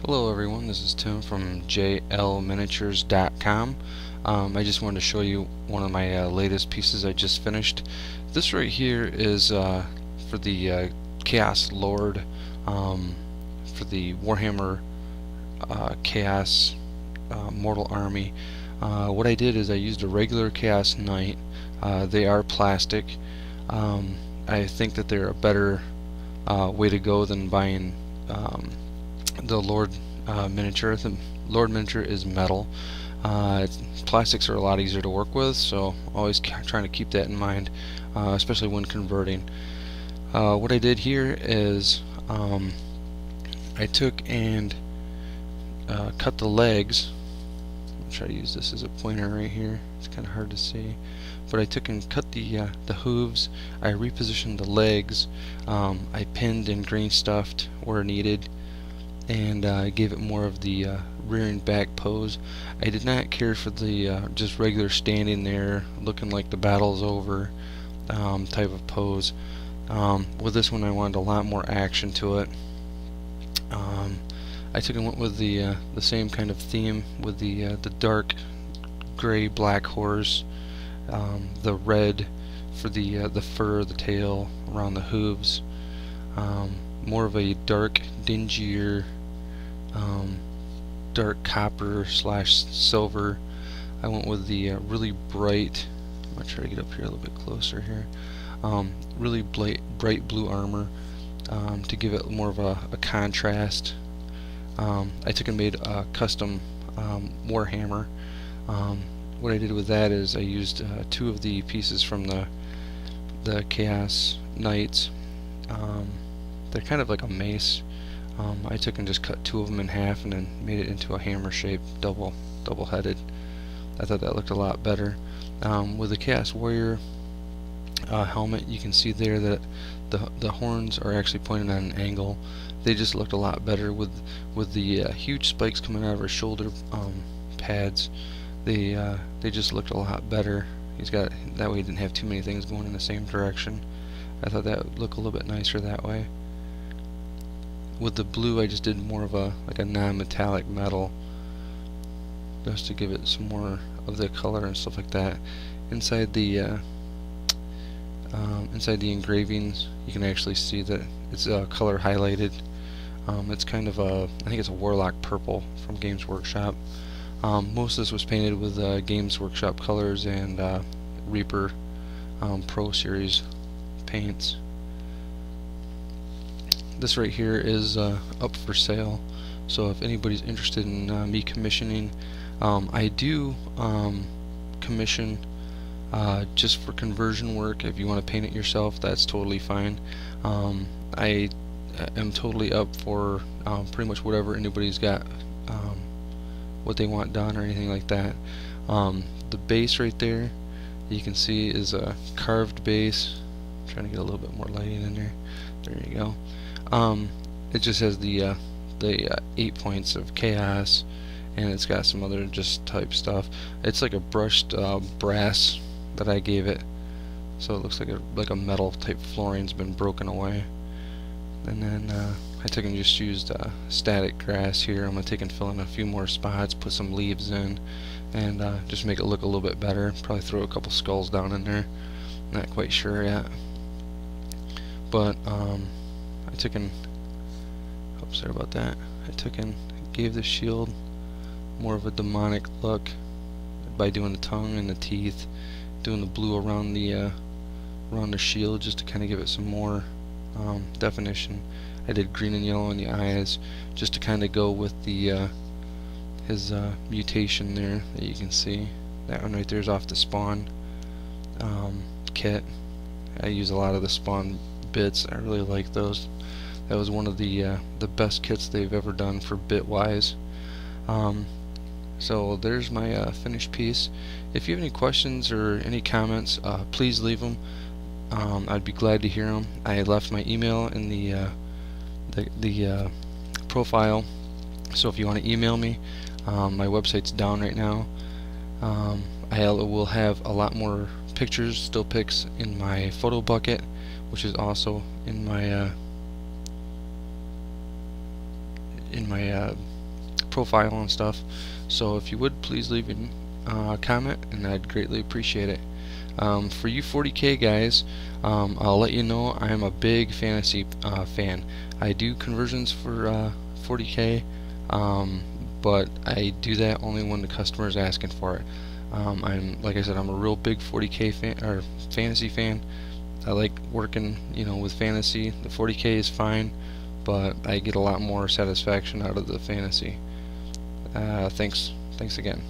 Hello everyone, this is Tim from jlminiatures.com. I just wanted to show you one of my latest pieces I just finished. This right here is for the Chaos Lord for the Warhammer Chaos Mortal Army. What I did is I used a regular Chaos Knight. They are plastic. I think that they're a better way to go than buying the Lord miniature. The Lord miniature is metal. Plastics are a lot easier to work with, so always trying to keep that in mind, especially when converting. What I did here is I took and cut the legs. I'll try to use this as a pointer right here. It's kind of hard to see, but I took and cut the hooves. I repositioned the legs. I pinned and green stuffed where needed, and gave it more of the rear and back pose. I did not care for the just regular standing there looking like the battle's over type of pose. With this one I wanted a lot more action to it. I took and went with the same kind of theme with the dark gray black horse, the red for the fur, the tail, around the hooves, more of a dark, dingier, dark copper slash silver. I went with the really bright, I'm going to try to get up here a little bit closer here, really bright blue armor to give it more of a contrast. I took and made a custom Warhammer. What I did with that is I used two of the pieces from the Chaos Knights. They're kind of like a mace. I took and just cut two of them in half and then made it into a hammer shape, double-headed. I thought that looked a lot better. With the Chaos Warrior helmet, you can see there that the horns are actually pointed on an angle. They just looked a lot better with the huge spikes coming out of her shoulder pads. They just looked a lot better. That way he didn't have too many things going in the same direction. I thought that would look a little bit nicer that way. With the blue, I just did more of a non-metallic metal, just to give it some more of the color and stuff like that. Inside the engravings, you can actually see that it's color highlighted. It's kind of I think it's a Warlock purple from Games Workshop. Most of this was painted with Games Workshop colors and Reaper Pro Series paints. This right here is up for sale, so if anybody's interested in me commissioning, I do commission just for conversion work. If you want to paint it yourself, that's totally fine. I am totally up for pretty much whatever anybody's got, what they want done or anything like that. The base right there, you can see, is a carved base. I'm trying to get a little bit more lighting in there. There you go. It just has the 8 points of chaos, and it's got some other just type stuff. It's like a brushed brass that I gave it, so it looks like a metal type flooring's been broken away. And then I took and just used static grass here. I'm going to take and fill in a few more spots, put some leaves in, and just make it look a little bit better. Probably throw a couple skulls down in there. Not quite sure yet, but I took and, oops, sorry about that. I took and gave the shield more of a demonic look by doing the tongue and the teeth, doing the blue around the shield just to kind of give it some more definition. I did green and yellow in the eyes just to kind of go with the his mutation there that you can see. That one right there is off the Spawn kit. I use a lot of the Spawn bits. I really like those. That was one of the best kits they've ever done for bit wise. So there's my finished piece. If you have any questions or any comments, please leave them. I'd be glad to hear them. I left my email in the profile, so if you want to email me, my website's down right now. I will have a lot more pictures, still pics, in my photo bucket, which is also in my my profile and stuff. So if you would, please leave a comment, and I'd greatly appreciate it. For you 40K guys, I'll let you know I am a big fantasy fan. I do conversions for 40K, but I do that only when the customer is asking for it. Like I said, I'm a real big 40K fan or fantasy fan. I like working, with fantasy. The 40K is fine, but I get a lot more satisfaction out of the fantasy. Thanks again.